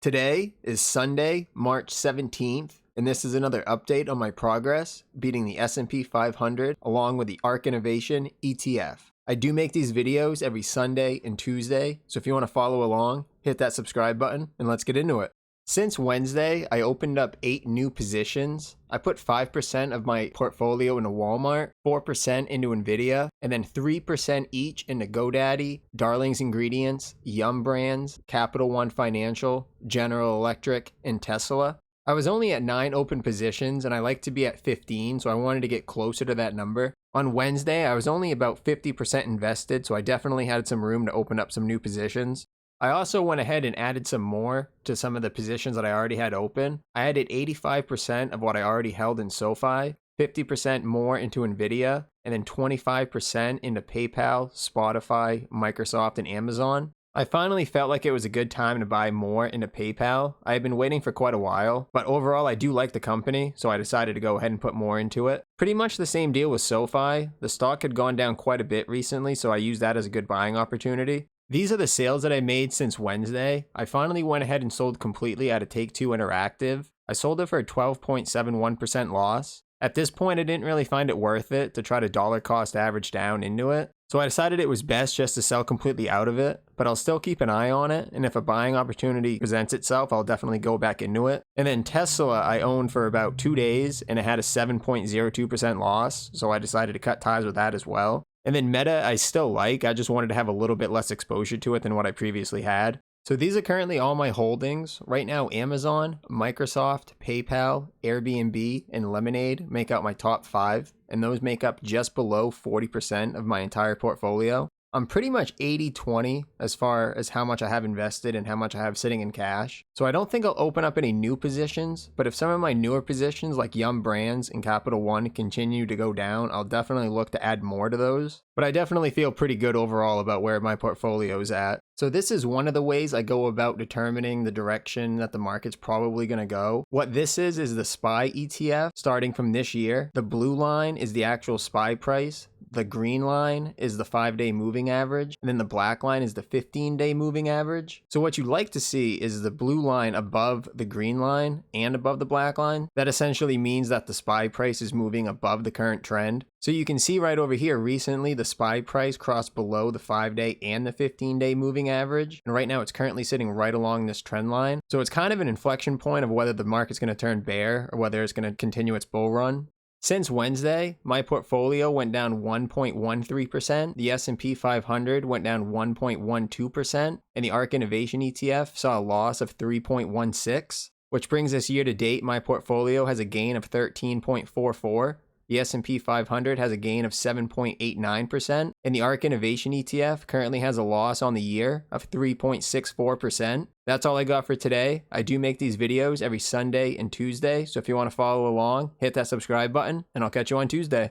Today is Sunday, March 17th, and this is another update on my progress beating the S&P 500 along with the Ark Innovation ETF. I do make these videos every Sunday and Tuesday, so if you want to follow along, hit that subscribe button and let's get into it. Since Wednesday, I opened up 8 new positions. I put 5% of my portfolio into Walmart, 4% into Nvidia, and then 3% each into GoDaddy, Darling's Ingredients, Yum Brands, Capital One Financial, General Electric, and Tesla. I was only at 9 open positions and I like to be at 15, so I wanted to get closer to that number. On Wednesday, I was only about 50% invested, so I definitely had some room to open up some new positions. I also went ahead and added some more to some of the positions that I already had open. I added 85% of what I already held in SoFi, 50% more into Nvidia, and then 25% into PayPal, Spotify, Microsoft, and Amazon. I finally felt like it was a good time to buy more into PayPal. I had been waiting for quite a while, but overall I do like the company, so I decided to go ahead and put more into it. Pretty much the same deal with SoFi. The stock had gone down quite a bit recently, so I used that as a good buying opportunity. These are the sales that I made since Wednesday. I finally went ahead and sold completely out of Take-Two Interactive. I sold it for a 12.71% loss. At this point, I didn't really find it worth it to try to dollar cost average down into it. So I decided it was best just to sell completely out of it, but I'll still keep an eye on it. And if a buying opportunity presents itself, I'll definitely go back into it. And then Tesla, I owned for about 2 days and it had a 7.02% loss. So I decided to cut ties with that as well. And then Meta, I still like. I just wanted to have a little bit less exposure to it than what I previously had. So these are currently all my holdings. Right now, Amazon, Microsoft, PayPal, Airbnb, and Lemonade make out my top 5. And those make up just below 40% of my entire portfolio. I'm pretty much 80-20 as far as how much I have invested and how much I have sitting in cash. So I don't think I'll open up any new positions, but if some of my newer positions like Yum Brands and Capital One continue to go down, I'll definitely look to add more to those. But I definitely feel pretty good overall about where my portfolio is at. So this is one of the ways I go about determining the direction that the market's probably going to go. What this is the SPY ETF starting from this year. The blue line is the actual SPY price. The green line is the 5-day moving average, and then the black line is the 15-day moving average. So what you'd like to see is the blue line above the green line and above the black line. That essentially means that the SPY price is moving above the current trend. So you can see right over here, recently the SPY price crossed below the 5-day and the 15-day moving average. And right now it's currently sitting right along this trend line. So it's kind of an inflection point of whether the market's going to turn bear or whether it's going to continue its bull run. Since Wednesday, my portfolio went down 1.13%, the S&P 500 went down 1.12%, and the Ark Innovation ETF saw a loss of 3.16%, which brings us year to date, my portfolio has a gain of 13.44%. The S&P 500 has a gain of 7.89%, and the Ark Innovation ETF currently has a loss on the year of 3.64%. That's all I got for today. I do make these videos every Sunday and Tuesday, so if you want to follow along, hit that subscribe button, and I'll catch you on Tuesday.